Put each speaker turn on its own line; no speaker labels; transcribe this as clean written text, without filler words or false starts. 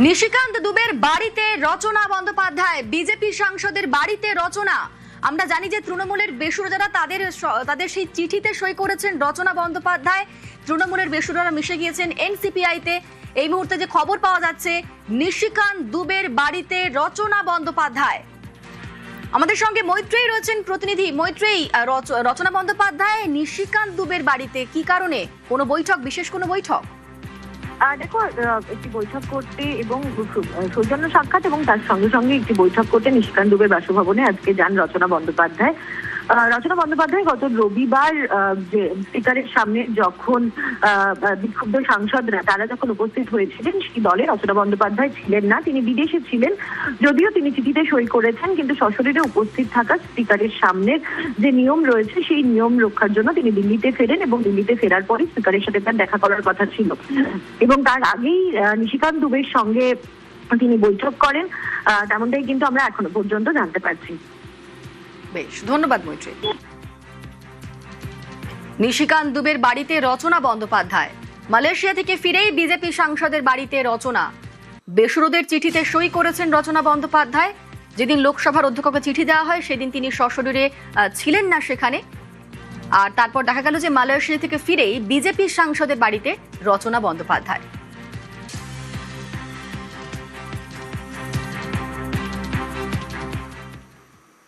নিশিকান্ত দুবের বাড়িতে রচনা বন্দ্যোপাধ্যায়, বিজেপি সাংসদের বাড়িতে রচনা। আমরা জানি যে তৃণমূলের বেসুরারা তাদের সেই চিঠিতে সই করেছেন রচনা বন্দ্যোপাধ্যায়। তৃণমূলের বেসুরারা মিশে গিয়েছেন এনসিপিআইতে। এই মুহূর্তে যে খবর পাওয়া যাচ্ছে, নিশিকান্ত দুবের বাড়িতে রচনা বন্দ্যোপাধ্যায়। আমাদের সঙ্গে মৈত্রেয়ী রয়েছেন প্রতিনিধি। মৈত্রেয়ী, রচনা বন্দ্যোপাধ্যায় নিশিকান্ত দুবের বাড়িতে কি কারণে? কোনো বৈঠক, বিশেষ কোনো বৈঠক?
দেখো, একটি বৈঠক করতে এবং সৌজন্য সাক্ষাৎ এবং তার সঙ্গে সঙ্গে একটি বৈঠক করতে নিশিকান্ত দুবের বাসভবনে আজকে যান রচনা বন্দ্যোপাধ্যায়। রচনা বন্দ্যোপাধ্যায় গত রবিবার যে স্পিকারের সামনে যখন বিক্ষুব্ধ সাংসদরা তারা যখন উপস্থিত হয়েছিলেন, সেই দলে রচনা বন্দ্যোপাধ্যায় ছিলেন না, তিনি বিদেশে ছিলেন। যদিও তিনি চিঠিতে সই করেছেন, কিন্তু সশরীরে উপস্থিত থাকা স্পিকারের সামনে যে নিয়ম রয়েছে সেই নিয়ম রক্ষার জন্য তিনি দিল্লিতে ফেরেন এবং দিল্লিতে ফেরার পরে স্পিকারের সাথে তার দেখা করার কথা ছিল এবং তার আগেই নিশিকান্ত দুবের সঙ্গে তিনি বৈঠক করেন, তেমনটাই কিন্তু আমরা এখনো পর্যন্ত জানতে পারছি।
বেশ, ধন্যবাদ মৈত্রেয়ী। নিশিকান্ত দুবের বাড়িতে রচনা বন্দ্যোপাধ্যায়। মালয়েশিয়া থেকে ফিরেই বিজেপি সাংসদের বাড়িতে রচনা। বেসুরোদের চিঠিতে সই করেছেন রচনা বন্দ্যোপাধ্যায়। যেদিন লোকসভার অধ্যক্ষকে চিঠি দেওয়া হয় সেদিন তিনি সশরীরে ছিলেন না সেখানে। আর তারপর দেখা গেল যে মালয়েশিয়া থেকে ফিরেই বিজেপি সাংসদের বাড়িতে রচনা বন্দ্যোপাধ্যায়।